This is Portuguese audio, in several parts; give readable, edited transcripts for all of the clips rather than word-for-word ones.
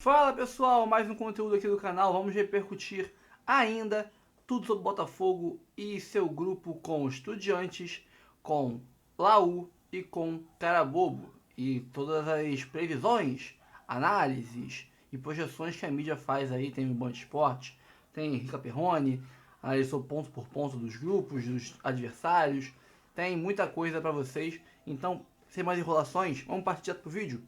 Fala pessoal, mais um conteúdo aqui do canal. Vamos repercutir ainda tudo sobre Botafogo e seu grupo com Estudiantes, com Laú e com Carabobo. E todas as previsões, análises e projeções que a mídia faz aí. Tem o Band Esporte, tem Rica Perrone, analisou ponto por ponto dos grupos, dos adversários. Tem muita coisa para vocês. Então, sem mais enrolações, vamos partir direto pro vídeo.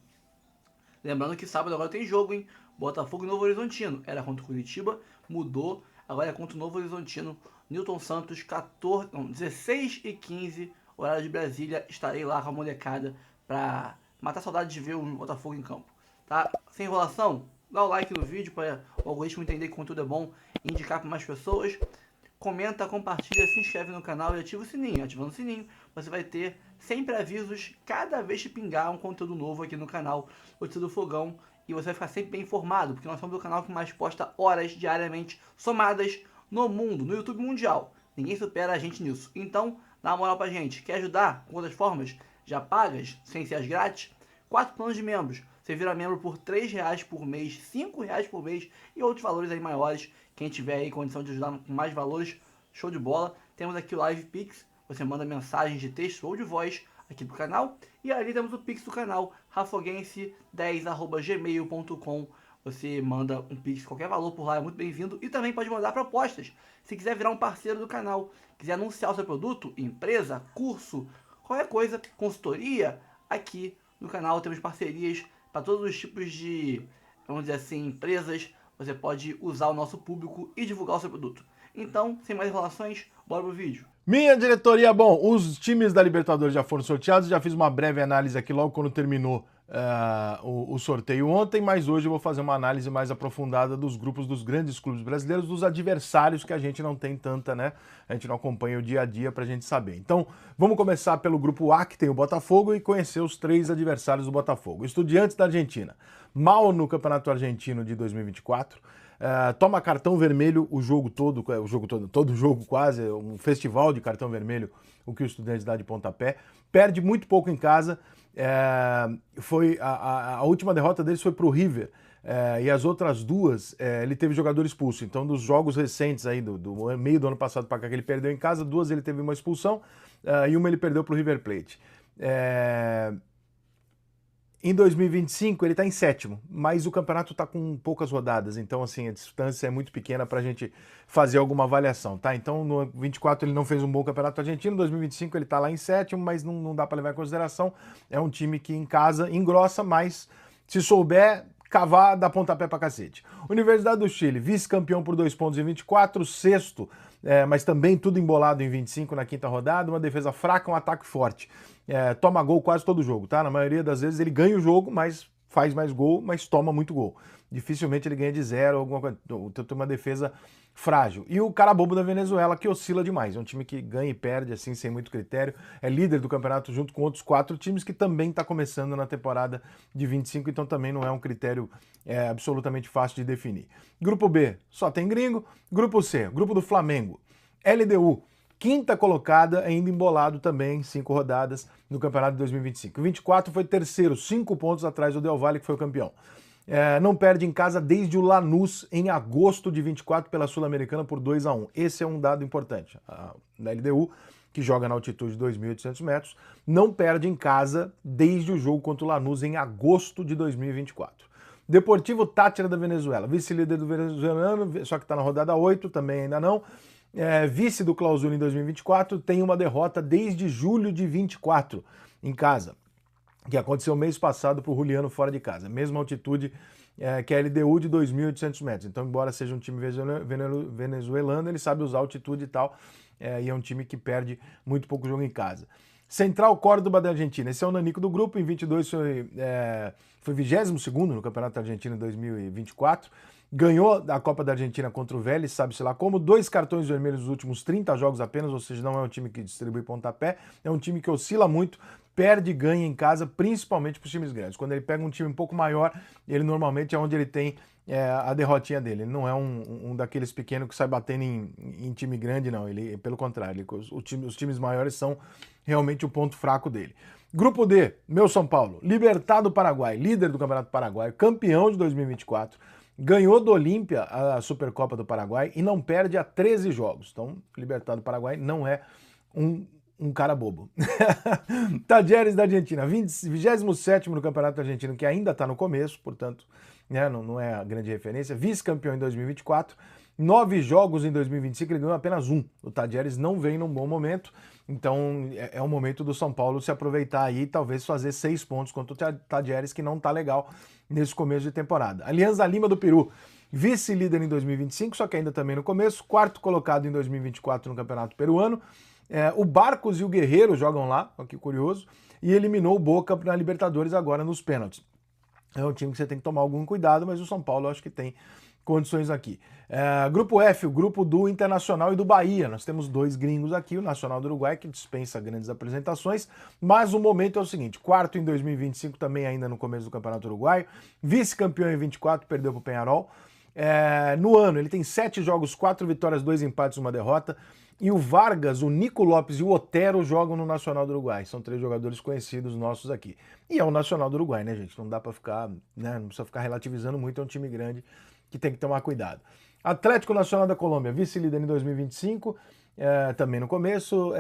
Lembrando que sábado agora tem jogo, hein? Botafogo e Novo Horizontino. Era contra o Curitiba, mudou. Agora é contra o Novo Horizontino. Newton Santos, 16h15, horário de Brasília. Estarei lá com a molecada pra matar saudade de ver o Botafogo em campo. Tá? Sem enrolação, dá o like no vídeo para o algoritmo entender que o conteúdo é bom e indicar para mais pessoas. Comenta, compartilha, se inscreve no canal e ativa o sininho. Ativando o sininho, você vai ter sempre avisos cada vez que pingar um conteúdo novo aqui no canal Notícia do Fogão. E você vai ficar sempre bem informado, porque nós somos o canal que mais posta horas diariamente somadas no mundo, no YouTube mundial. Ninguém supera a gente nisso. Então, dá uma moral pra gente. Quer ajudar com outras formas? Já pagas, sem ser as grátis? 4 planos de membros. Você vira membro por R$ 3 por mês, R$ 5 por mês e outros valores aí maiores. Quem tiver aí condição de ajudar com mais valores, show de bola. Temos aqui o Live Pix, você manda mensagens de texto ou de voz aqui pro canal. E ali temos o Pix do canal, rafoguense10@gmail.com. Você manda um Pix, qualquer valor por lá, é muito bem-vindo. E também pode mandar propostas, se quiser virar um parceiro do canal, quiser anunciar o seu produto, empresa, curso, qualquer coisa, consultoria, aqui no canal temos parcerias para todos os tipos de, vamos dizer assim, empresas. Você pode usar o nosso público e divulgar o seu produto. Então, sem mais enrolações, bora pro vídeo. Minha diretoria, bom, os times da Libertadores já foram sorteados, já fiz uma breve análise aqui logo quando terminou o sorteio ontem, mas hoje eu vou fazer uma análise mais aprofundada dos grupos dos grandes clubes brasileiros, dos adversários que a gente não tem tanta, né? A gente não acompanha o dia a dia pra gente saber. Então, vamos começar pelo grupo A, que tem o Botafogo, e conhecer os 3 adversários do Botafogo. Estudiantes da Argentina, mal no Campeonato Argentino de 2024, toma cartão vermelho todo jogo quase, um festival de cartão vermelho, o que o Estudiantes dá de pontapé, perde muito pouco em casa, foi a última derrota deles foi para o River, e as outras duas ele teve jogador expulso. Então, dos jogos recentes aí, do meio do ano passado para cá que ele perdeu em casa, 2 ele teve uma expulsão, e uma ele perdeu para o River Plate. Em 2025 ele está em 7º, mas o campeonato está com poucas rodadas, então assim, a distância é muito pequena para a gente fazer alguma avaliação, tá? Então no 24 ele não fez um bom campeonato argentino, em 2025 ele está lá em 7º, mas não dá para levar em consideração. É um time que em casa engrossa, mas se souber cavar, dá pontapé pra cacete. Universidade do Chile, vice-campeão por 2 pontos em 24, sexto, mas também tudo embolado em 25 na 5ª rodada, uma defesa fraca, um ataque forte. Toma gol quase todo jogo, tá? Na maioria das vezes ele ganha o jogo, mas faz mais gol, mas toma muito gol. Dificilmente ele ganha de 0, alguma coisa. Então tem uma defesa frágil. E o Carabobo da Venezuela, que oscila demais. É um time que ganha e perde, assim, sem muito critério. É líder do campeonato junto com outros 4 times que também está começando na temporada de 25, então também não é um critério absolutamente fácil de definir. Grupo B, só tem gringo. Grupo C, grupo do Flamengo. LDU, 5ª colocada, ainda embolado também em 5 rodadas no campeonato de 2025. O 24 foi terceiro, 5 pontos atrás do Del Valle, que foi o campeão. Não perde em casa desde o Lanús em agosto de 24 pela Sul-Americana por 2-1. Esse é um dado importante. A LDU, que joga na altitude de 2.800 metros, não perde em casa desde o jogo contra o Lanús em agosto de 2024. Deportivo Táchira da Venezuela, vice-líder do venezuelano, só que está na rodada 8, também ainda não. Vice do Clausura em 2024, tem uma derrota desde julho de 24 em casa, que aconteceu mês passado para o Juliano fora de casa. Mesma altitude que a LDU de 2.800 metros. Então, embora seja um time venezuelano, ele sabe usar altitude e tal, e é um time que perde muito pouco jogo em casa. Central Córdoba da Argentina. Esse é o nanico do grupo. Em 22 foi 22º no Campeonato Argentino em 2024. Ganhou a Copa da Argentina contra o Vélez, sabe-se lá como, 2 cartões vermelhos nos últimos 30 jogos apenas, ou seja, não é um time que distribui pontapé, é um time que oscila muito, perde e ganha em casa, principalmente para os times grandes. Quando ele pega um time um pouco maior, ele normalmente é onde ele tem a derrotinha dele. Ele não é um daqueles pequenos que sai batendo em time grande, não. Ele, pelo contrário, os times maiores são realmente o ponto fraco dele. Grupo D, meu São Paulo, Libertad do Paraguai, líder do Campeonato Paraguaio, campeão de 2024, ganhou do Olímpia a Supercopa do Paraguai e não perde há 13 jogos. Então, Libertad do Paraguai não é um cara bobo. Talleres da Argentina, 27º no Campeonato Argentino, que ainda está no começo, portanto, né, não é a grande referência. Vice-campeão em 2024, 9 jogos em 2025, ele ganhou apenas 1. O Talleres não vem num bom momento, então é o momento do São Paulo se aproveitar aí e talvez fazer 6 pontos contra o Talleres, que não tá legal nesse começo de temporada. Alianza Lima do Peru, vice-líder em 2025, só que ainda também no começo, 4º colocado em 2024 no Campeonato Peruano. O Barcos e o Guerreiro jogam lá, olha que curioso, e eliminou o Boca na Libertadores agora nos pênaltis. É um time que você tem que tomar algum cuidado, mas o São Paulo eu acho que tem condições aqui. Grupo F, o grupo do Internacional e do Bahia. Nós temos 2 gringos aqui, o Nacional do Uruguai, que dispensa grandes apresentações, mas o momento é o seguinte, 4º em 2025, também ainda no começo do Campeonato Uruguaio, vice-campeão em 24, perdeu para o Peñarol. No ano, ele tem 7 jogos, 4 vitórias, 2 empates, 1 derrota, e o Vargas, o Nico Lopes e o Otero jogam no Nacional do Uruguai. São 3 jogadores conhecidos nossos aqui. E é o Nacional do Uruguai, né, gente? Não dá para ficar, né, não precisa ficar relativizando muito, é um time grande que tem que tomar cuidado. Atlético Nacional da Colômbia, vice-líder em 2025, também no começo,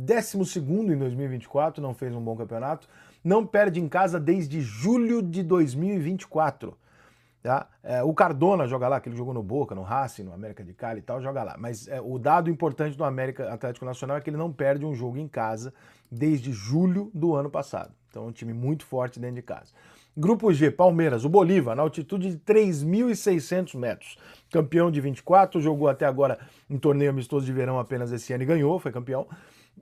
12º em 2024, não fez um bom campeonato, não perde em casa desde julho de 2024. Tá? O Cardona joga lá, que ele jogou no Boca, no Racing, no América de Cali e tal, joga lá. Mas o dado importante do Atlético Nacional é que ele não perde um jogo em casa desde julho do ano passado. Então é um time muito forte dentro de casa. Grupo G, Palmeiras, o Bolívar, na altitude de 3.600 metros. Campeão de 24, jogou até agora em torneio amistoso de verão apenas esse ano e ganhou, foi campeão.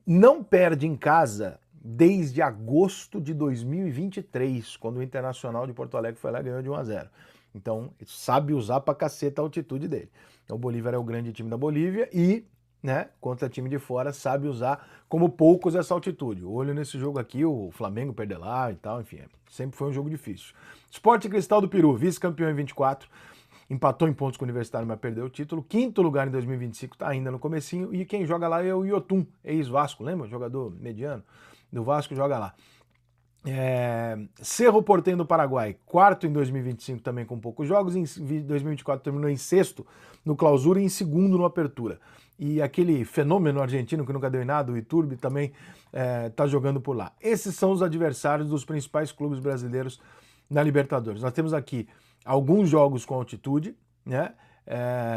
Não perde em casa desde agosto de 2023, quando o Internacional de Porto Alegre foi lá e ganhou de 1-0. Então, sabe usar pra caceta a altitude dele. Então, o Bolívar é o grande time da Bolívia e, né, contra time de fora, sabe usar como poucos essa altitude. Olho nesse jogo aqui, o Flamengo perder lá e tal, enfim, sempre foi um jogo difícil. Sport Cristal do Peru, vice-campeão em 24, empatou em pontos com o Universitário, mas perdeu o título. 5º lugar em 2025, tá ainda no comecinho, e quem joga lá é o Yotun, ex-Vasco, lembra? Jogador mediano do Vasco, joga lá. Cerro Porteño do Paraguai, 4º em 2025 também com poucos jogos, em 2024 terminou em 6º no Clausura e em 2º no Apertura. E aquele fenômeno argentino que nunca deu em nada, o Iturbe, também está jogando por lá. Esses são os adversários dos principais clubes brasileiros na Libertadores. Nós temos aqui alguns jogos com altitude, né?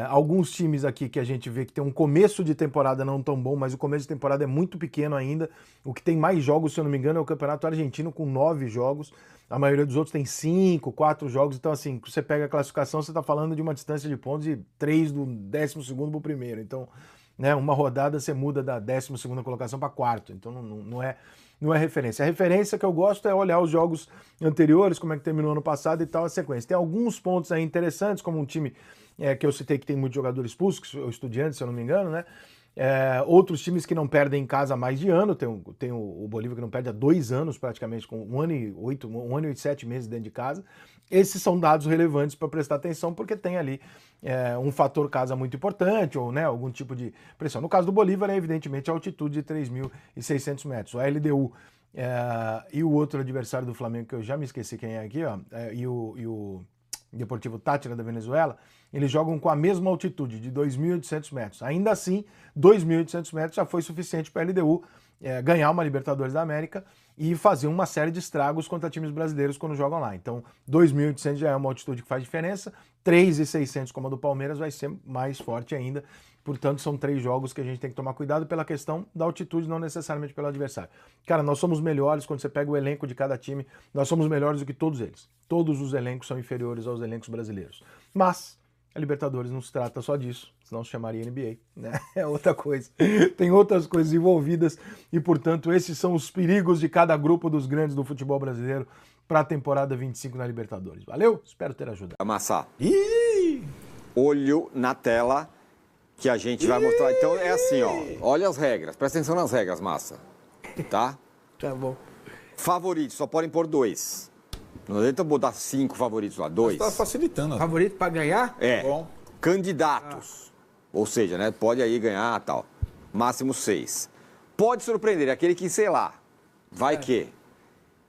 Alguns times aqui que a gente vê que tem um começo de temporada não tão bom, mas o começo de temporada é muito pequeno ainda. O que tem mais jogos, se eu não me engano, é o Campeonato Argentino com 9 jogos. A maioria dos outros tem 5, 4 jogos. Então, assim, você pega a classificação, você está falando de uma distância de pontos de 3 do 12º para o primeiro. Então, né, uma rodada você muda da 12ª colocação para 4º. Então, não é referência. A referência que eu gosto é olhar os jogos anteriores, como é que terminou ano passado e tal, a sequência. Tem alguns pontos aí interessantes, como um time que eu citei que tem muitos jogadores expulsos, o Estudiantes, se eu não me engano, né? Outros times que não perdem em casa há mais de ano, tem o Bolívar que não perde há 2 anos praticamente, com 1 ano e 7 meses dentro de casa. Esses são dados relevantes para prestar atenção, porque tem ali um fator casa muito importante, ou, né, algum tipo de pressão. No caso do Bolívar, é evidentemente a altitude de 3.600 metros. O LDU e o outro adversário do Flamengo, que eu já me esqueci quem é aqui, ó, e o Deportivo Táchira da Venezuela, eles jogam com a mesma altitude, de 2.800 metros. Ainda assim, 2.800 metros já foi suficiente para a LDU ganhar uma Libertadores da América e fazer uma série de estragos contra times brasileiros quando jogam lá. Então, 2.800 já é uma altitude que faz diferença, 3.600 como a do Palmeiras vai ser mais forte ainda. Portanto, são 3 jogos que a gente tem que tomar cuidado pela questão da altitude, não necessariamente pelo adversário. Cara, nós somos melhores, quando você pega o elenco de cada time, nós somos melhores do que todos eles. Todos os elencos são inferiores aos elencos brasileiros. Mas a Libertadores não se trata só disso, senão se chamaria NBA, né? É outra coisa. Tem outras coisas envolvidas e, portanto, esses são os perigos de cada grupo dos grandes do futebol brasileiro para a temporada 25 na Libertadores. Valeu? Espero ter ajudado. Amassar. Olho na tela que a gente vai mostrar. Então é assim, ó. Olha as regras. Presta atenção nas regras, Massa. Tá? Tá bom. Favoritos, só podem pôr 2. Não adianta botar 5 favoritos lá, 2. Tá facilitando. Favorito para ganhar? É. Bom. Candidatos. Ou seja, né? Pode aí ganhar tal. Máximo 6. Pode surpreender, aquele que, sei lá, vai que.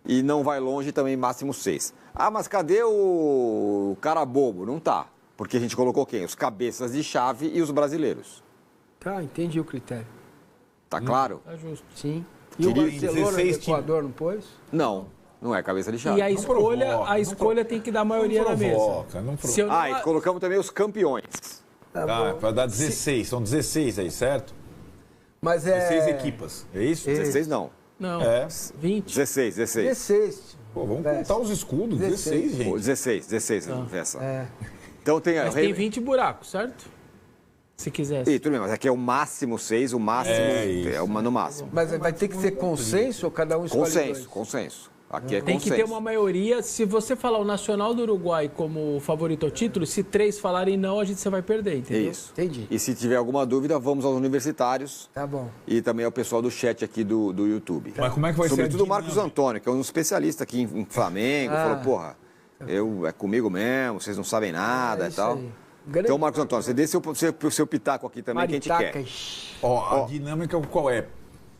E não vai longe também, máximo 6. Ah, mas cadê o cara bobo? Não tá. Porque a gente colocou quem? Os cabeças de chave e os brasileiros. Tá, entendi o critério. Tá claro? Tá justo. Sim. E Queria o Barcelona do 16 Equador não pôs? Não, não é cabeça de chave. E a escolha tem que dar maioria na mesa. Não Se eu não- Ah, e colocamos também os campeões. Tá, para dar 16. São 16 aí, certo? Mas 16 equipas. É isso? 16 não. Não, É. 20. 16, 16. 16. Pô, vamos contar os escudos. 16, gente. 16 Ah. essa. É. Então tem a Mas tem 20 buracos, certo? Se quisesse. Ih, tudo bem, mas aqui é o máximo 6, o máximo isso. é uma no máximo. Mas vai ter que ser consenso ou cada um escolhe Consenso, dois? consenso. Aqui é Tem consenso. que ter uma maioria. Se você falar o Nacional do Uruguai como favorito ao título, se 3 falarem não, você vai perder, entendeu? Isso. Entendi. E se tiver alguma dúvida, vamos aos universitários Tá bom. e também ao pessoal do chat aqui do YouTube. Mas como é que vai ser a Sobretudo o Marcos dinâmica? Antônio, que é um especialista aqui em Flamengo, falou, porra, é comigo mesmo, vocês não sabem nada e isso tal. aí. Grande Então, Marcos Antônio, você dê seu pitaco aqui também, que a gente quer. Maritacas. Ó, a dinâmica qual é?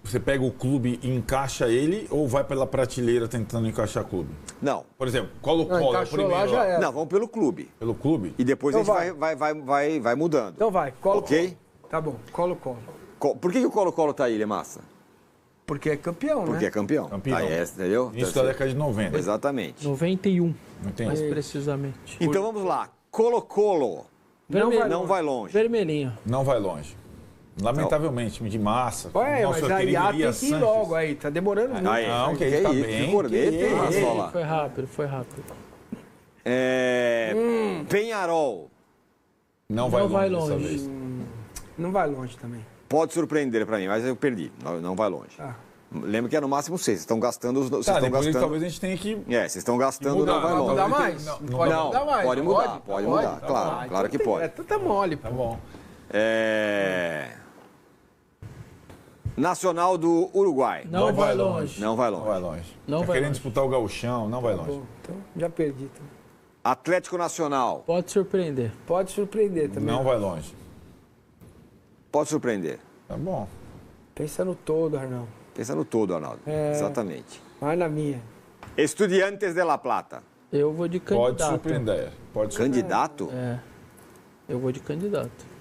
Você pega o clube e encaixa ele ou vai pela prateleira tentando encaixar clube? Não, Por exemplo, Colo-Colo Não, é o encaixou primeiro. lá, já lá. era. não, vamos pelo clube. Pelo clube? E depois Então a gente vai mudando. Então vai, colo. Ok? Tá bom, colo. Por que o Colo-Colo tá aí, Lemassa? Porque é campeão, Porque né? é campeão. Campeão. Tá aí, entendeu? Início da década de 90. Exatamente. 91, Não tem? mais precisamente. Então vamos lá. Colo-Colo não vai longe. Vermelhinho. Não vai longe. Lamentavelmente, time de massa. Ué, Nossa, mas eu aí queria tem que ir Sanches. logo aí, tá demorando muito. Aí, Não, que aí tá bem. Que corneta, Que hein, isso. Rassola? Foi rápido, foi rápido. Penharol. Não vai Não vai longe dessa longe. vez. Não vai longe também. Pode surpreender pra mim, mas eu perdi. Não vai longe. Tá. Lembra que é no máximo 6. Vocês estão gastando os. Vocês Tá, estão depois gastando. talvez a gente tenha que... Vocês estão gastando, Mudar, não vai vai longe. Mudar mais? Não, Pode não, mudar mais? pode mudar, pode mudar, claro, Ah, claro que então pode. Então tá mole, Tá pô. bom. Nacional do Uruguai. Não vai longe. Não vai Não vai longe. longe. Não tá vai querendo longe. disputar o gauchão, não vai longe. Bom, então já perdi também. Atlético Nacional. Pode surpreender. Pode surpreender também. Não vai longe. Pode surpreender. Tá bom. Pensa no todo, Arnão. Pensa no todo, Arnaldo. Exatamente. Vai na minha. Estudiantes de La Plata. Eu vou de Pode candidato. surpreender. Pode surpreender. Candidato? É. Eu vou de candidato.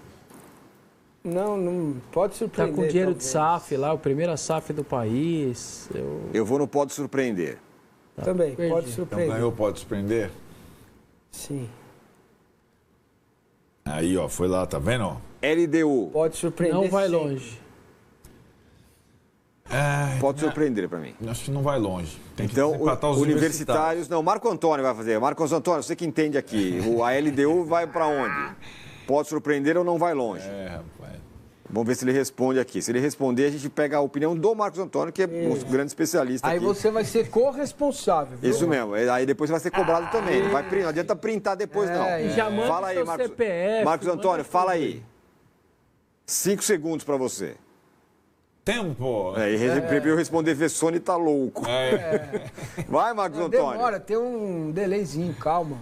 Não pode Tá surpreender. com dinheiro de talvez. SAF lá, o primeiro SAF do país. Eu vou no pode surpreender. Também, Perdi. pode Então surpreender. ganhou, pode surpreender. Sim. Aí, ó, foi lá, tá vendo? ó? LDU. Pode surpreender. Não vai sim. longe. Pode surpreender pra mim. Acho que não vai longe. Tem que Então, empatar os universitários. Não, Marco Antônio vai fazer. Marcos Antônio, você que entende aqui. A LDU vai pra onde? Pode surpreender ou não vai longe? É, rapaz. Vamos ver se ele responde aqui. Se ele responder, a gente pega a opinião do Marcos Antônio, que é um grande especialista Aí aqui. você vai ser corresponsável. viu? Isso mesmo. Aí depois vai ser cobrado também. Não, não adianta printar depois, não. É, E já manda Fala aí, seu Marcos. CPF. Marcos manda Antônio, tudo fala aí. 5 segundos pra você. Tempo! Pra eu responder, Vessone tá louco. Vai, Marcos Antônio. Demora, tem um delayzinho, calma.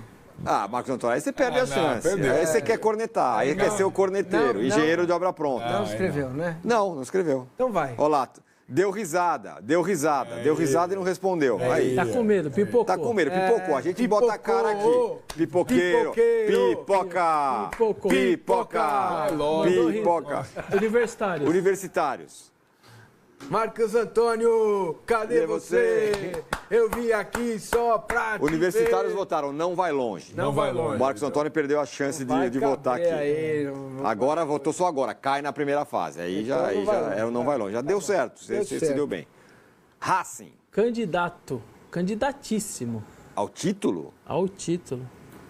Ah, Marcos Antônio, aí você perde a não, chance. perdeu. Aí você quer cornetar, aí quer ser o corneteiro, Não, engenheiro de obra pronta. Não escreveu, né? Não escreveu. Então vai. Olha lá, deu risada e não respondeu. Aí. Tá com medo, pipocou. Tá com medo, pipocou. A gente bota a cara aqui. Pipoqueiro, Pipoqueiro. pipoca, Pipocou. pipoca, Mandou pipoca. Universitário. Universitários. Marcos Antônio, cadê você? Eu vim aqui só pra te Universitários ver. votaram, não vai longe. Não vai O longe. Marcos Antônio perdeu a chance Vai de votar aqui. caber aí, não- Agora votou só agora, cai na primeira fase. Aí Então já, não vai longe, não vai longe. Já deu certo, você se certo. deu bem. Racing, Candidato. Candidatíssimo ao título? ao título.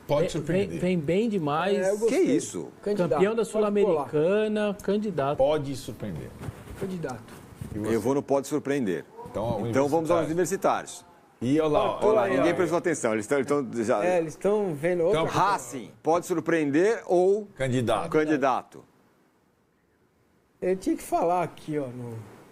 Pode Vem, surpreender. vem bem demais. É, eu Que gostei. isso? Candidato. Campeão da Pode colar. Sul-Americana, candidato. Pode surpreender. Candidato. Eu vou no Pode Surpreender. Então, Então vamos aos universitários. universitários. E olha lá, Olha lá, aí, ninguém ó. prestou atenção. Eles estão já. Eles estão vendo outra Então, Racing, pode surpreender ou candidato. candidato? Eu tinha que falar aqui, ó.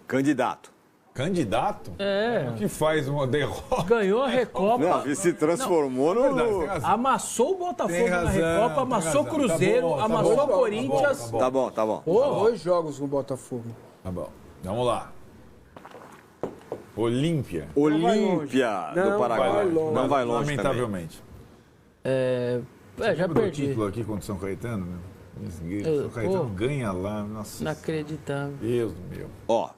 Candidato. Candidato? É. O que faz uma derrota? Ganhou a Recopa. Não, ele se transformou no. Tem razão. Amassou o Botafogo Tem na razão, Recopa, tem amassou o razão. Cruzeiro, Tá bom, tá amassou bom, o tá Corinthians. bom, Tá bom, tá bom. Pô, 2 jogos com o Botafogo. Tá bom. Vamos lá. Olímpia. Olímpia do Não Paraguai. vai longe. Não vai longe também. Lamentavelmente. Já Lembra do perdi. título aqui contra o São Caetano, né? Eu- São Caetano pô. ganha lá. Nossa, Inacreditável. Deus meu. Ó,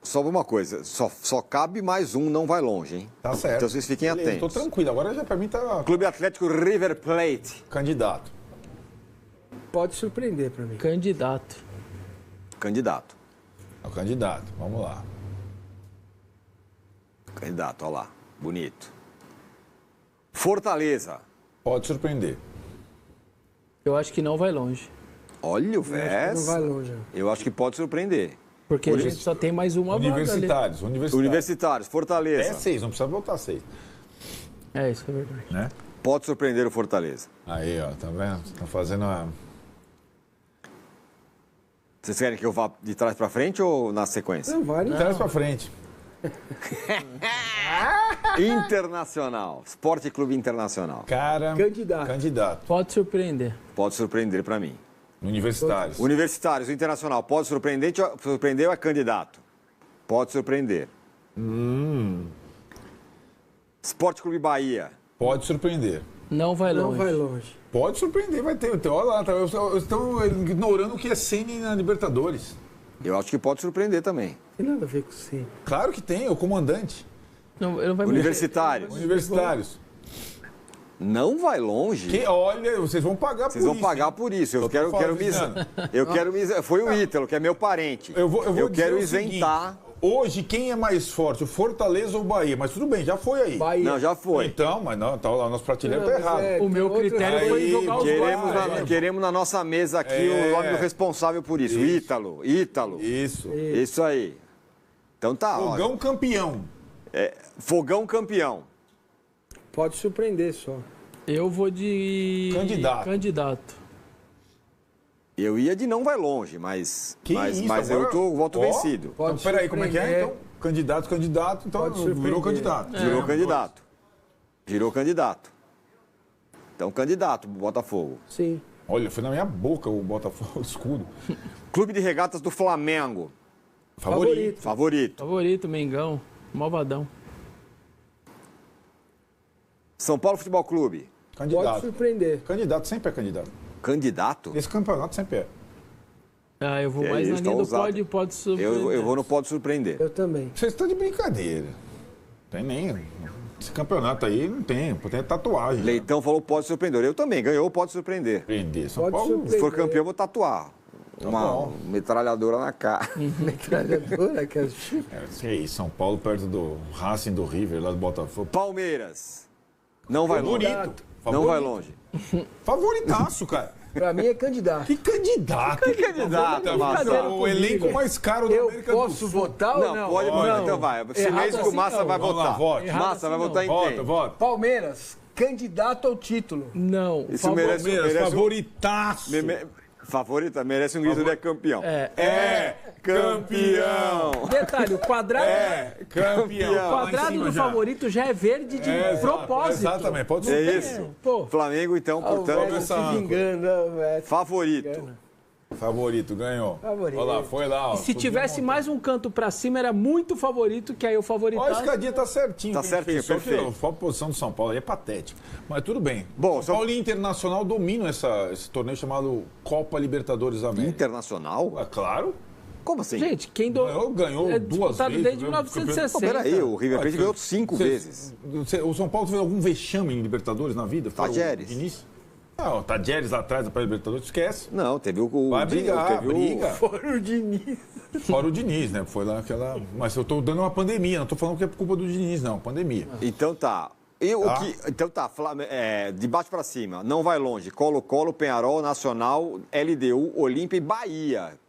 só uma coisa. Só cabe mais um, não vai longe, hein? Tá certo. Então vocês fiquem Beleza, atentos. Tô tranquilo. Agora já pra mim tá Clube Atlético River Plate. candidato. Pode surpreender pra mim. Candidato. Candidato. É o candidato. Vamos lá. Candidato, ó lá. Bonito. Fortaleza. Pode surpreender. Eu acho que não vai longe. Olha o Não Vés. vai longe. Eu acho que pode surpreender. Porque a gente só tem mais uma vaga ali. Universitários. Universitários, Fortaleza. É 6, não precisa voltar 6. É, isso é verdade. Né? Pode surpreender o Fortaleza. Aí, ó, tá vendo? Estão fazendo a. Vocês querem que eu vá de trás pra frente ou na sequência? Não vai, não. Traz pra frente. Internacional. Esporte Clube Internacional. Cara. Candidato. Candidato. Pode surpreender. Pode surpreender pra mim. Universitários. Universitários, o Internacional. Pode surpreender ou é candidato? Pode surpreender. Esporte Clube Bahia. Pode surpreender. Não vai Não longe. vai longe. Pode surpreender, vai ter. Olha lá, estão ignorando o que é Ceni na Libertadores. Eu acho que pode surpreender também. Tem nada a ver com sim. Claro que tem, é o comandante. Não, ele não vai Universitários. Universitários. Não vai longe. Que, olha, vocês vão pagar Vocês por vão isso. pagar hein? por isso. Eu Eu tô quero me falando. eu quero me foi o Ítalo, que é meu parente. Eu vou dizer quero o isentar. seguinte, hoje, quem é mais forte, o Fortaleza ou o Bahia? Mas tudo bem, já foi aí. Bahia. Não, já foi. Então, mas não, tá lá, nosso prateleiro Não, tá mas errado. é- O meu Tem outra- critério foi Aí, jogar os Queremos dois. queremos na nossa mesa aqui É. o nome do responsável por isso. Ítalo. Isso. Isso aí. Então tá, ó. Fogão campeão. Fogão campeão. Pode surpreender só. Eu vou de... Candidato. Eu ia de não vai longe, mas Que mas, isso, mas agora- eu voto Ó, vencido. Pode Então, peraí, como é que é? surpreender. Então, candidato, então Pode surpreender. virou candidato. Virou candidato. Virou candidato. Então candidato, Botafogo. Sim. Olha, foi na minha boca o Botafogo, o escudo. Clube de Regatas do Flamengo. Favorito. Favorito. Favorito, Mengão. Malvadão. São Paulo Futebol Clube. Pode Candidato. surpreender. Candidato sempre é candidato. Candidato? Esse campeonato sempre é. Ah, eu vou Que mais isso, na tá linha do ousado. pode surpreender. Eu vou no Pode Surpreender. Eu também. Vocês estão de brincadeira. Tem nem. Esse campeonato aí não tem, tem tatuagem. Leitão falou Pode Surpreender. Eu também, ganhou Pode Surpreender. Prender. São Pode Paulo. surpreender. Se for campeão, eu vou tatuar. Uma bom. metralhadora na cara. Metralhadora, que é... Que isso, São Paulo perto do Racing do River, lá do Botafogo. Palmeiras. Não vai longe. Favorito. Não vai longe. Favoritaço, cara. Pra mim é candidato. Que candidato. Que candidato, Massa? O elenco mais caro da Eu América do posso Sul. votar ou Não, não? pode votar. Então vai. Silêncio que o assim Massa não. vai Vamos lá, votar. vote. Errado Massa vai assim votar em Vota, quem? vota. Palmeiras, candidato ao título. Não. Isso merece, Palmeiras, merece favoritaço. Favorita, merece um grito de campeão. É campeão. Detalhe, o quadrado... Campeão. O quadrado do favorito já é verde de propósito. Exatamente, pode É ser. isso. Pô, Flamengo, então, O portanto, Beto se essa âncora. vingando, o Beto. favorito. Favorito, ganhou. Favorito. Olha lá, foi lá. Ó, se tivesse mais um canto pra cima, era muito favorito, que aí o Ó, a favoritasse... escadinha tá certinho. Tá que a gente certinho, fez, só que perfeito. a posição do São Paulo aí é patético. Mas tudo bem. Bom, São Paulo e Internacional dominam esse torneio chamado Copa Libertadores da América. Internacional? É claro. Como assim? Gente, quem Ganhou é duas disputado vezes. desde viu? 1960. Pô, peraí, o River Plate ganhou 5 vezes. O São Paulo fez algum vexame em Libertadores na vida? Foi o Tajeres. Diniz? Não, o Tajeres lá atrás da Libertadores, esquece. Não, teve o... Vai brigar, teve o- briga. Fora o Diniz. Fora o Diniz, né? Foi lá aquela... Mas eu tô dando uma pandemia, não tô falando que é por culpa do Diniz, não. Pandemia. Então tá. Então tá, de baixo pra cima, não vai longe. Colo-Colo, Penharol, Nacional, LDU, Olímpia e Bahia.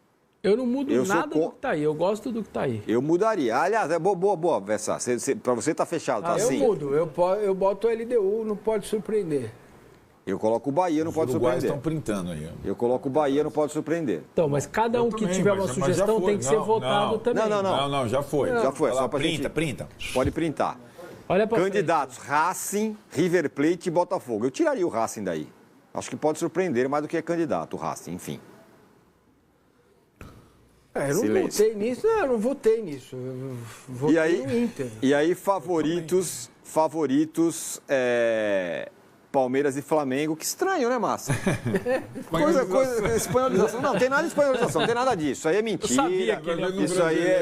Eu não mudo Eu sou nada do que tá aí, eu gosto do que tá aí. Eu mudaria. Aliás, é boa, Vessa. Pra você tá fechado, tá Eu assim. mudo, eu boto o LDU, não pode surpreender. Eu coloco o Bahia, não pode Os uruguaios surpreender. estão printando aí. ó. Eu coloco o Bahia, não pode surpreender. Então, mas cada um que também, tiver uma mas já sugestão foi. tem que ser Não, votado não. também. Não. Já foi. Já foi, Vai só lá, pra gente- printa. Pode printar. Olha pra Candidatos, Racing, River Plate e Botafogo. Eu tiraria o Racing daí. Acho que pode surpreender mais do que é candidato, o Racing, enfim. Eu não votei nisso. Não, eu não votei nisso. Eu votei no Inter. E aí, favoritos... Palmeiras e Flamengo, que estranho, né, Massa? Espanholização. Não, tem nada de espanholização, não tem nada disso. Isso aí é mentira. Eu sabia que ele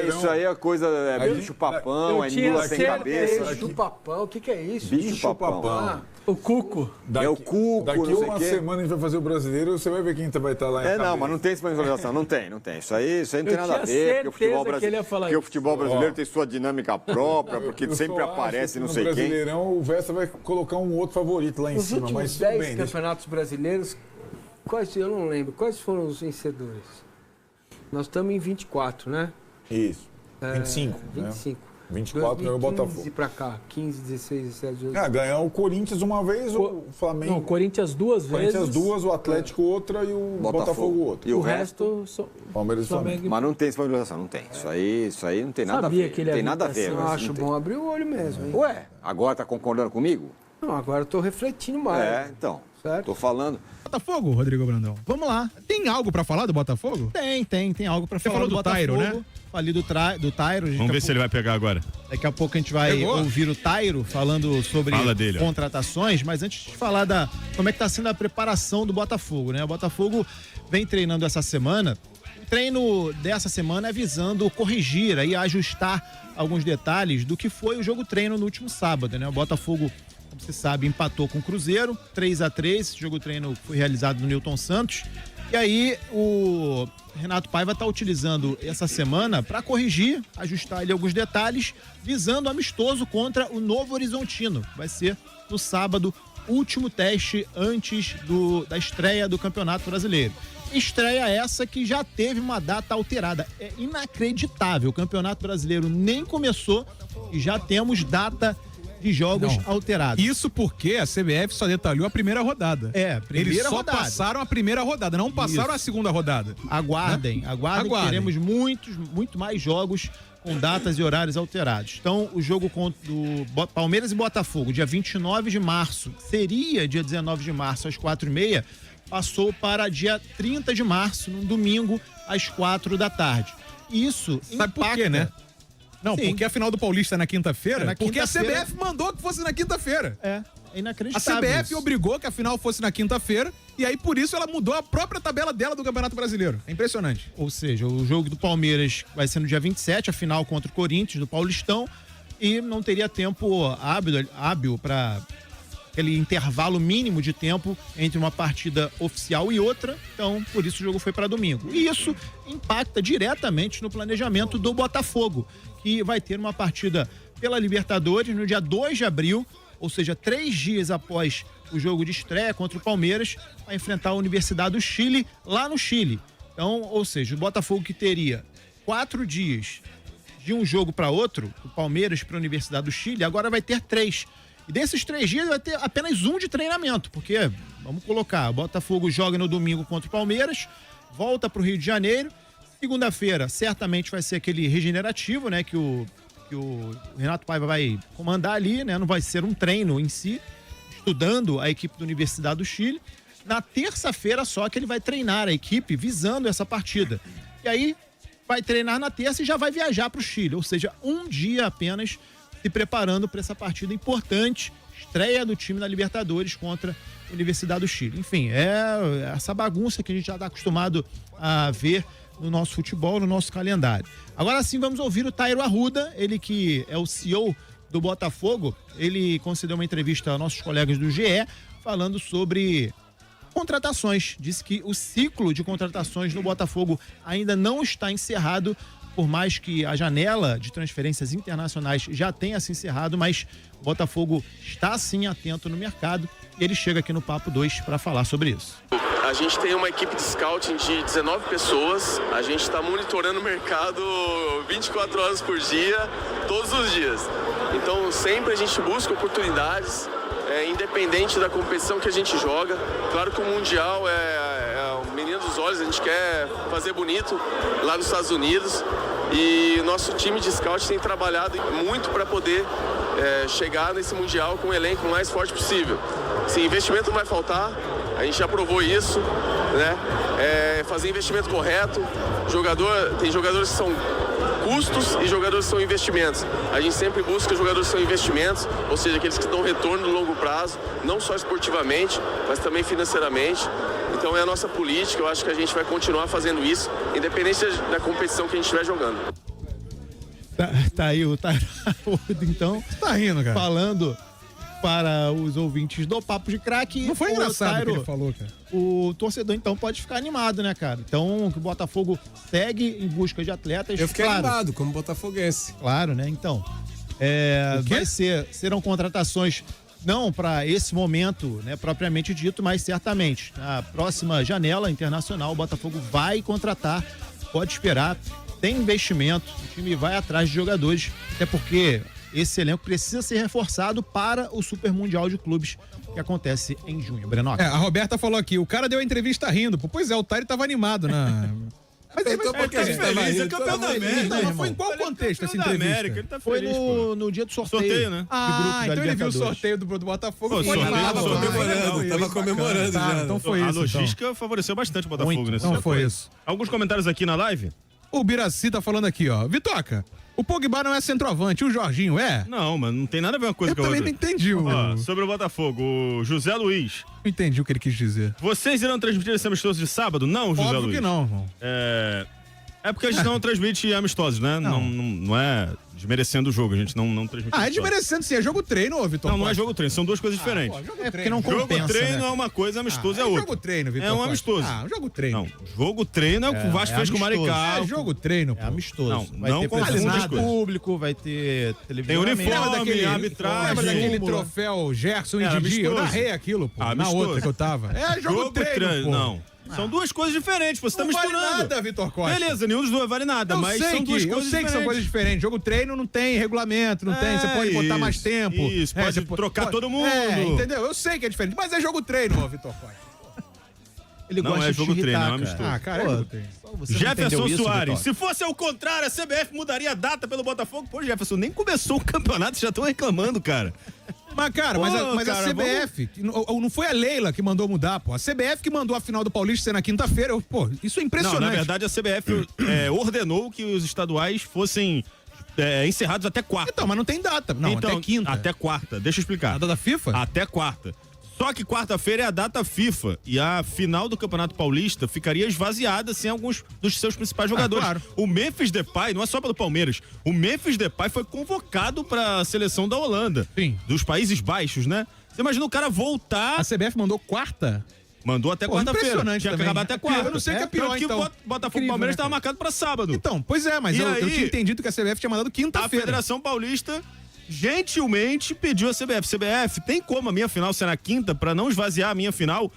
isso aí é coisa. Bicho-papão, é Lula sem cabeça. Bicho-papão, o que é isso? Bicho-papão. O Cuco. É o Cuco. Daqui uma semana a gente vai fazer o brasileiro, você vai ver quem vai estar lá em não, mas não tem espanholização, não tem. Isso aí não tem nada a ver, porque o futebol brasileiro tem sua dinâmica própria, porque sempre aparece não sei quem. No Brasileirão, o Vesta vai colocar um outro favorito lá em cima. Os últimos 10 campeonatos brasileiros, eu não lembro, quais foram os vencedores? Nós estamos em 24, né? Isso, 25. 25. 24 ganhou o Botafogo. 15 pra cá, 15, 16, 17, 18. Ganhou o Corinthians uma vez, o Flamengo... Não, o Corinthians duas vezes. Corinthians duas, o Atlético outra e o Botafogo outra. E o resto... Palmeiras e Flamengo. Mas não tem espanholização, não tem. Isso aí não tem nada a ver. Que ele não tem nada a ver. Eu acho bom abrir o olho mesmo, hein? Ué, agora tá concordando comigo? Não, agora eu tô refletindo mais. Então. Certo? Tô falando. Botafogo, Rodrigo Brandão. Vamos lá. Tem algo pra falar do Botafogo? Tem algo pra falar. Você falou do Tairo, né? Falei do Tairo. Vamos ver se ele vai pegar agora. Daqui a pouco a gente vai ouvir o Tairo falando sobre contratações, mas antes de falar como é que tá sendo a preparação do Botafogo, né? O Botafogo vem treinando essa semana. O treino dessa semana é visando corrigir e ajustar alguns detalhes do que foi o jogo-treino no último sábado, né? O Botafogo, como você sabe, empatou com o Cruzeiro, 3-3, esse jogo-treino foi realizado no Newton Santos. E aí o Renato Paiva está utilizando essa semana para corrigir, ajustar ali alguns detalhes, visando amistoso contra o Novo Horizontino. Vai ser no sábado, último teste antes da estreia do Campeonato Brasileiro. Estreia essa que já teve uma data alterada. É inacreditável, o Campeonato Brasileiro nem começou e já temos data de jogos alterados. Isso porque a CBF só detalhou a primeira rodada. Eles só passaram a primeira rodada, não passaram a segunda rodada. Aguardem. Teremos muito mais jogos com datas e horários alterados. Então, o jogo do Palmeiras e Botafogo, dia 29 de março, seria dia 19 de março, às 4h30, passou para dia 30 de março, num domingo, às 4 da tarde. Isso sabe por quê, né? Não, porque a final do Paulista é na quinta-feira? Porque a CBF mandou que fosse na quinta-feira. É inacreditável. A CBF obrigou que a final fosse na quinta-feira e aí por isso ela mudou a própria tabela dela do Campeonato Brasileiro. É impressionante. Ou seja, o jogo do Palmeiras vai ser no dia 27, a final contra o Corinthians, do Paulistão, e não teria tempo hábil para aquele intervalo mínimo de tempo entre uma partida oficial e outra, então por isso o jogo foi para domingo. E isso impacta diretamente no planejamento do Botafogo, que vai ter uma partida pela Libertadores no dia 2 de abril, ou seja, 3 dias após o jogo de estreia contra o Palmeiras, vai enfrentar a Universidade do Chile lá no Chile. Então, ou seja, o Botafogo que teria 4 dias de um jogo para outro, o Palmeiras para a Universidade do Chile, agora vai ter 3. E desses 3 dias vai ter apenas um de treinamento, porque, vamos colocar, o Botafogo joga no domingo contra o Palmeiras, volta para o Rio de Janeiro, segunda-feira certamente vai ser aquele regenerativo, né, que o Renato Paiva vai comandar ali, né, não vai ser um treino em si, estudando a equipe da Universidade do Chile. Na terça-feira só que ele vai treinar a equipe visando essa partida. E aí vai treinar na terça e já vai viajar para o Chile, ou seja, um dia apenas se preparando para essa partida importante, estreia do time na Libertadores contra a Universidade do Chile. Enfim, é essa bagunça que a gente já está acostumado a ver no nosso futebol, no nosso calendário. Agora sim, vamos ouvir o Tairo Arruda, ele que é o CEO do Botafogo. Ele concedeu uma entrevista a nossos colegas do GE, falando sobre contratações. Disse que o ciclo de contratações no Botafogo ainda não está encerrado, por mais que a janela de transferências internacionais já tenha se encerrado, mas o Botafogo está sim atento no mercado e ele chega aqui no Papo 2 para falar sobre isso. A gente tem uma equipe de scouting de 19 pessoas, a gente está monitorando o mercado 24 horas por dia, todos os dias. Então sempre a gente busca oportunidades, independente da competição que a gente joga. Claro que o Mundial é o menino dos olhos, a gente quer fazer bonito lá nos Estados Unidos. E nosso time de scout tem trabalhado muito para poder chegar nesse Mundial com o elenco mais forte possível. Sim, investimento não vai faltar, A gente já provou isso, né? Fazer investimento correto. Tem jogadores que são custos e jogadores que são investimentos. A gente sempre busca jogadores que são investimentos, ou seja, aqueles que dão retorno no longo prazo, não só esportivamente, mas também financeiramente. Então é a nossa política, eu acho que a gente vai continuar fazendo isso, independente da competição que a gente estiver jogando. Tá aí o Tairaldo, então. Tá rindo, cara. Falando para os ouvintes do Papo de Craque. Não foi engraçado o que ele Tairo, falou, cara. O torcedor, então, pode ficar animado, né, cara? Então, que o Botafogo segue em busca de atletas. Eu fiquei claro, animado, como botafoguense. Claro, né? Então, serão contratações não para esse momento, né, propriamente dito, mas certamente na próxima janela internacional o Botafogo vai contratar, pode esperar, tem investimento, o time vai atrás de jogadores, até porque esse elenco precisa ser reforçado para o Super Mundial de Clubes que acontece em junho. Brenoca. A Roberta falou aqui, o cara deu a entrevista rindo. Pô, pois é, o Tairo tava animado na... Mas é feliz, é campeão da América. Mas foi em qual contexto essa entrevista? América, ele tá Foi feliz, no dia do sorteio, né? Então ele viu o sorteio do Botafogo. Tava comemorando já. Então foi isso. A logística favoreceu bastante o Botafogo nesse Então foi isso. Alguns comentários aqui na live? O Biraci tá falando aqui, ó. Vitoca, o Pogba não é centroavante, o Jorginho é? Não, mas não tem nada a ver uma coisa com a outra. Eu também não entendi. Ó, sobre o Botafogo, o José Luiz. Não entendi o que ele quis dizer. Vocês irão transmitir esse amistoso de sábado? Não, José Luiz? Óbvio que não, irmão. É porque a gente não transmite amistosos, né? Não é desmerecendo o jogo, a gente não transmite. É desmerecendo sim, é jogo treino, ô, Vitor. Não é jogo treino, são duas coisas diferentes. Porque não compensa, jogo treino né? é uma coisa, amistoso é outra. Jogo treino, Vitor. É um amistoso. Jogo treino. Não, jogo treino é o que o Vasco fez com o Maricá. É jogo treino, pô. É amistoso. Não, vai não ter confunde presença as de coisas. público, vai ter televisão. Tem uniforme, Lembra arbitragem. daquele troféu Gerson e Didi? Eu narrei aquilo, pô. Na Amistoso. outra que eu tava. É jogo treino, pô. Não. São duas coisas diferentes, você tá misturando. Não vale nada, Vitor Costa. Beleza, nenhum dos dois vale nada, mas são duas coisas diferentes. Eu sei que são coisas diferentes. Jogo treino não tem regulamento, não tem. Você pode botar mais tempo. Isso, pode trocar todo mundo. Entendeu? Eu sei que é diferente, mas é jogo treino, ó, Vitor Costa. Ele não gosta é de jogo treino, irritar, é amistoso. Cara, é jogo treino. Jefferson isso, Soares, Vitor? se fosse ao contrário, a CBF mudaria a data pelo Botafogo. Pô, Jefferson, nem começou o campeonato, já estão reclamando, cara. Mas, cara, mas a CBF, não foi a Leila que mandou mudar, pô. A CBF que mandou a final do Paulista ser na quinta-feira. Pô, isso é impressionante. Não, na verdade, a CBF ordenou que os estaduais fossem encerrados até quarta. Então, mas não tem data. Não, então, até quinta. Até quarta. Deixa eu explicar. A data da FIFA? Até quarta. Só que quarta-feira é a data FIFA e a final do Campeonato Paulista ficaria esvaziada sem alguns dos seus principais jogadores. Claro. O Memphis Depay, não é só pelo Palmeiras, o Memphis Depay foi convocado para a seleção da Holanda. Sim. Dos Países Baixos, né? Você imagina o cara voltar... A CBF mandou quarta? Mandou até quarta-feira. Impressionante Tinha que também. acabar até quarta. Eu não sei o que é pior, Tanto que então. o Botafogo e Palmeiras estava marcado para sábado. Então, pois é, mas E eu aí, tinha entendido que a CBF tinha mandado A quinta-feira. Federação Paulista gentilmente pediu a CBF, tem como a minha final ser na quinta pra não esvaziar a minha final?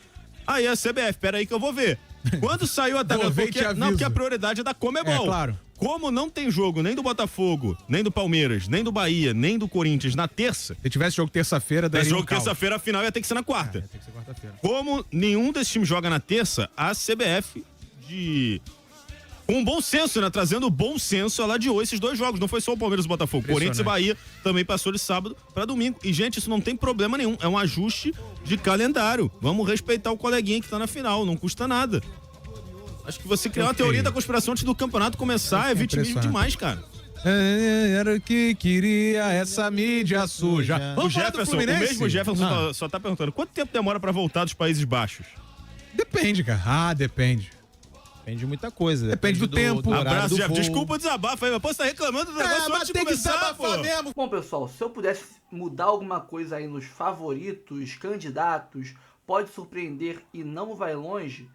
Aí a CBF, peraí que eu vou ver. Quando saiu a tabela, porque a prioridade é da Comebol. É, claro. Como não tem jogo nem do Botafogo, nem do Palmeiras, nem do Bahia, nem do Corinthians na terça, Se tivesse jogo terça-feira, daria jogo um caos. terça-feira, a final ia ter que ser na quarta. Tem que ser quarta-feira. Como nenhum desses times joga na terça, a CBF com bom senso, né? Trazendo bom senso, ela adiou esses dois jogos. Não foi só o Palmeiras e o Botafogo. Corinthians e Bahia também passou de sábado para domingo. E, gente, isso não tem problema nenhum. É um ajuste de calendário. Vamos respeitar o coleguinha que tá na final. Não custa nada. Acho que você criar uma teoria da conspiração antes do campeonato começar é vitimismo demais, cara. Era o que queria essa mídia suja. O Jefferson, o mesmo Jefferson só tá perguntando, quanto tempo demora para voltar dos Países Baixos? Depende, cara. Depende. Depende de muita coisa. Depende do tempo. Abraço, Jeff. voo. Desculpa o desabafo aí, mas pô, você tá reclamando do negócio antes de tem que começar, desabafar pô. mesmo. Bom, pessoal, se eu pudesse mudar alguma coisa aí nos favoritos, candidatos, pode surpreender e não vai longe,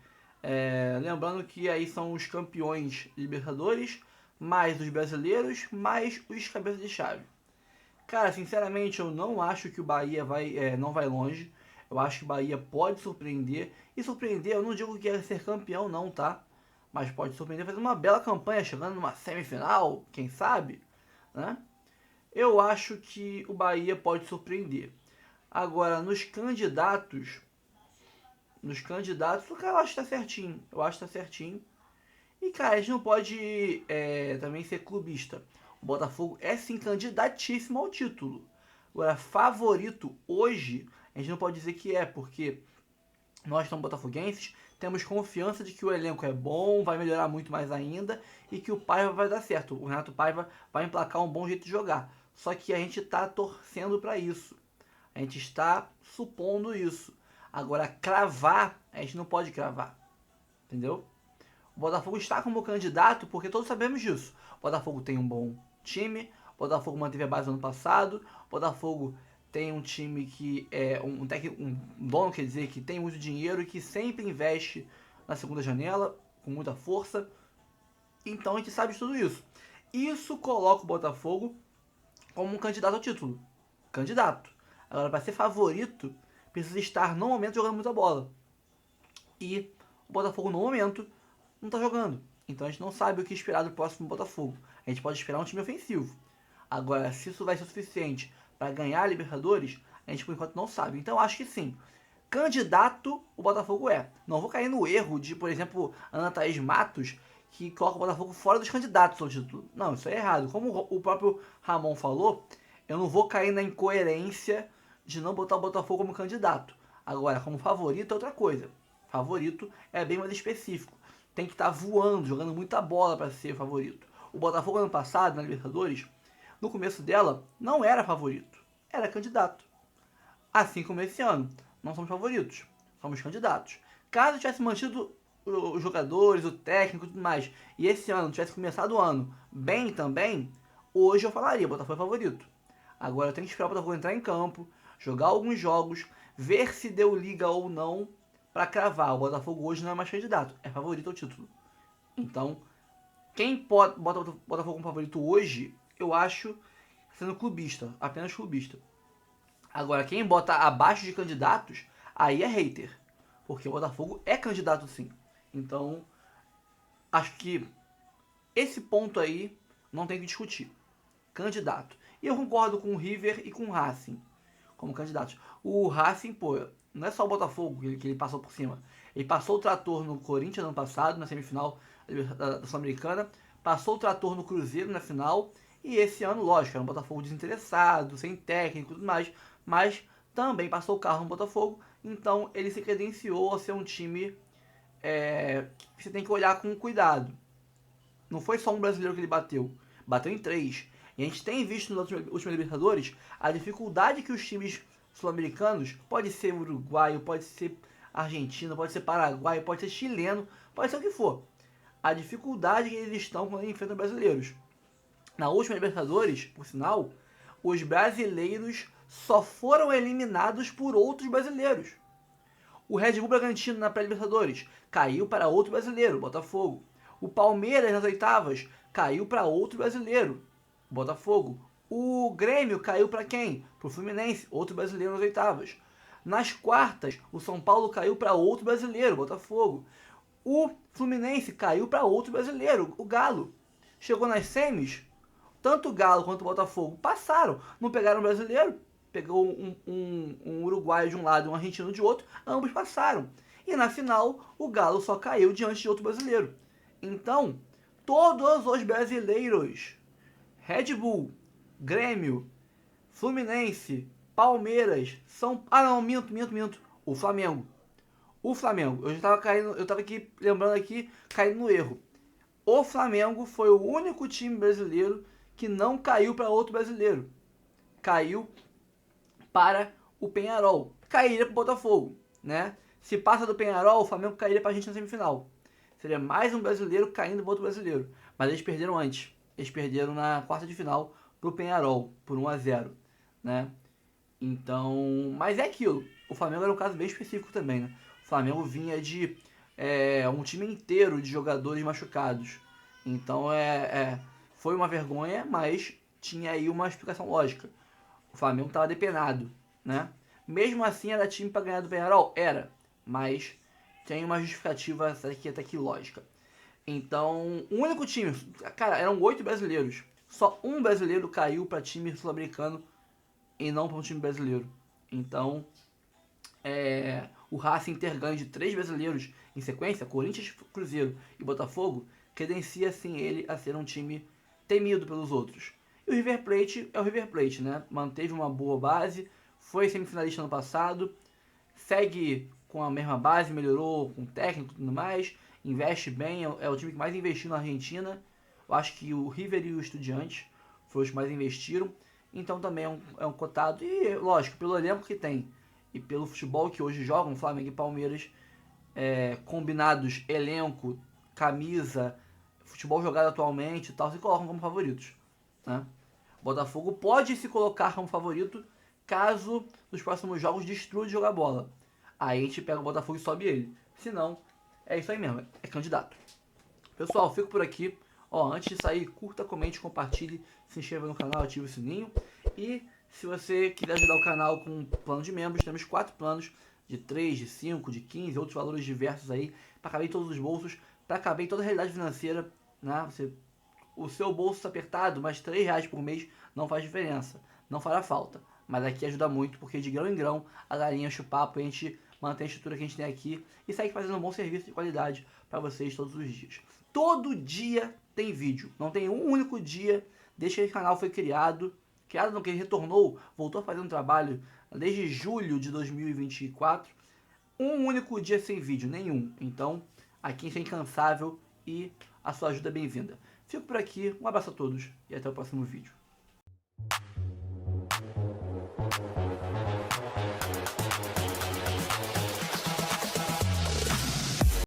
lembrando que aí são os campeões Libertadores, mais os brasileiros, mais os cabeças de chave. Cara, sinceramente, eu não acho que o Bahia não vai longe. Eu acho que o Bahia pode surpreender. E surpreender, eu não digo que é ser campeão não, tá? Mas pode surpreender fazendo uma bela campanha, chegando numa semifinal, quem sabe, né? Eu acho que o Bahia pode surpreender. Agora, nos candidatos, cara, eu acho que tá certinho. E, cara, a gente não pode também ser clubista. O Botafogo é, sim, candidatíssimo ao título. Agora, favorito hoje, a gente não pode dizer que porque nós somos botafoguenses, temos confiança de que o elenco é bom, vai melhorar muito mais ainda e que o Paiva vai dar certo. O Renato Paiva vai emplacar um bom jeito de jogar. Só que a gente está torcendo para isso. A gente está supondo isso. Agora, cravar, a gente não pode cravar. Entendeu? O Botafogo está como candidato porque todos sabemos disso. O Botafogo tem um bom time, o Botafogo manteve a base no ano passado, o Botafogo tem um time que é um dono, quer dizer, que tem muito dinheiro e que sempre investe na segunda janela, com muita força. Então a gente sabe de tudo isso. Isso coloca o Botafogo como um candidato ao título. Candidato. Agora, para ser favorito, precisa estar no momento jogando muita bola. E o Botafogo, no momento, não está jogando. Então a gente não sabe o que esperar do próximo Botafogo. A gente pode esperar um time ofensivo. Agora, se isso vai ser suficiente para ganhar a Libertadores, a gente por enquanto não sabe. Então acho que sim. Candidato o Botafogo é. Não vou cair no erro de, por exemplo, Ana Thaís Matos, que coloca o Botafogo fora dos candidatos ao título. Não, isso é errado. Como o próprio Ramon falou, eu não vou cair na incoerência de não botar o Botafogo como candidato. Agora, como favorito é outra coisa. Favorito é bem mais específico. Tem que estar voando, jogando muita bola para ser favorito. O Botafogo ano passado, na Libertadores, no começo dela, não era favorito. Era candidato. Assim como esse ano. Não somos favoritos. Somos candidatos. Caso tivesse mantido os jogadores, o técnico e tudo mais, e esse ano tivesse começado o ano bem também, hoje eu falaria, Botafogo é favorito. Agora eu tenho que esperar o Botafogo entrar em campo, jogar alguns jogos, ver se deu liga ou não, para cravar. O Botafogo hoje não é mais candidato, é favorito ao título. Então, quem bota o Botafogo como favorito hoje, eu acho sendo clubista, apenas clubista. Agora, quem bota abaixo de candidatos, aí é hater. Porque o Botafogo é candidato sim. Então, acho que esse ponto aí não tem que discutir. Candidato. E eu concordo com o River e com o Racing como candidatos. O Racing, pô, não é só o Botafogo que ele passou por cima. Ele passou o trator no Corinthians ano passado, na semifinal da Sul-Americana. Passou o trator no Cruzeiro na final. E esse ano, lógico, era um Botafogo desinteressado, sem técnico e tudo mais. Mas também passou o carro no Botafogo. Então ele se credenciou a ser um time que você tem que olhar com cuidado. Não foi só um brasileiro que ele bateu. Bateu em 3. E a gente tem visto nos últimos Libertadores a dificuldade que os times sul-americanos, pode ser uruguaio, pode ser argentino, pode ser paraguaio, pode ser chileno, pode ser o que for. A dificuldade que eles estão quando eles enfrentam brasileiros. Na última Libertadores, por sinal, os brasileiros só foram eliminados por outros brasileiros. O Red Bull Bragantino na pré-Libertadores caiu para outro brasileiro, Botafogo. O Palmeiras nas oitavas caiu para outro brasileiro, Botafogo. O Grêmio caiu para quem? Para o Fluminense, outro brasileiro nas oitavas. Nas quartas, o São Paulo caiu para outro brasileiro, Botafogo. O Fluminense caiu para outro brasileiro, o Galo. Chegou nas semis, tanto o Galo quanto o Botafogo passaram, não pegaram o brasileiro. Pegou um uruguaio de um lado e um argentino de outro, ambos passaram. E na final, o Galo só caiu diante de outro brasileiro. Então, todos os brasileiros, Red Bull, Grêmio, Fluminense, Palmeiras, minto. O Flamengo. Eu tava aqui lembrando aqui, caindo no erro. O Flamengo foi o único time brasileiro que não caiu para outro brasileiro. Caiu para o Peñarol. Cairia para o Botafogo, né? Se passa do Peñarol, o Flamengo cairia para a gente na semifinal. Seria mais um brasileiro caindo para outro brasileiro. Mas eles perderam antes. Eles perderam na quarta de final para o Peñarol, por 1-0, né? Então, mas é aquilo. O Flamengo era um caso bem específico também, né? O Flamengo vinha de um time inteiro de jogadores machucados. Então, foi uma vergonha, mas tinha aí uma explicação lógica. O Flamengo estava depenado, né? Mesmo assim, era time para ganhar do Peñarol? Era, mas tem uma justificativa até que lógica. Então, o único time, cara, eram 8 brasileiros. Só um brasileiro caiu para time sul-americano e não para um time brasileiro. Então, o Racing ter ganho de 3 brasileiros em sequência, Corinthians, Cruzeiro e Botafogo, credencia sim ele a ser um time temido pelos outros. E o River Plate é o River Plate, né? Manteve uma boa base, foi semifinalista ano passado, segue com a mesma base, melhorou com técnico e tudo mais, investe bem, é o time que mais investiu na Argentina. Eu acho que o River e o Estudiantes foram os que mais investiram, então também é um cotado. E, lógico, pelo elenco que tem e pelo futebol que hoje jogam, Flamengo e Palmeiras, combinados, elenco, camisa, futebol jogado atualmente e tal, se colocam como favoritos, né? Botafogo pode se colocar como favorito caso nos próximos jogos destrua de jogar bola. Aí a gente pega o Botafogo e sobe ele. Se não, é isso aí mesmo, é candidato. Pessoal, fico por aqui. Antes de sair, curta, comente, compartilhe, se inscreva no canal, ative o sininho. E se você quiser ajudar o canal com um plano de membros, temos 4 planos de 3, de 5, de 15, outros valores diversos aí, para caber em todos os bolsos, para caber em toda a realidade financeira, né? O seu bolso está apertado, mas R$3 por mês não faz diferença, não fará falta. Mas aqui ajuda muito, porque de grão em grão a galinha enche o papo, a gente mantém a estrutura que a gente tem aqui e segue fazendo um bom serviço de qualidade para vocês todos os dias. Todo dia tem vídeo, não tem um único dia desde que esse canal foi criado não, que ele retornou, voltou a fazer um trabalho desde julho de 2024, um único dia sem vídeo, nenhum. Então, aqui a gente é incansável e a sua ajuda é bem-vinda. Fico por aqui, um abraço a todos e até o próximo vídeo.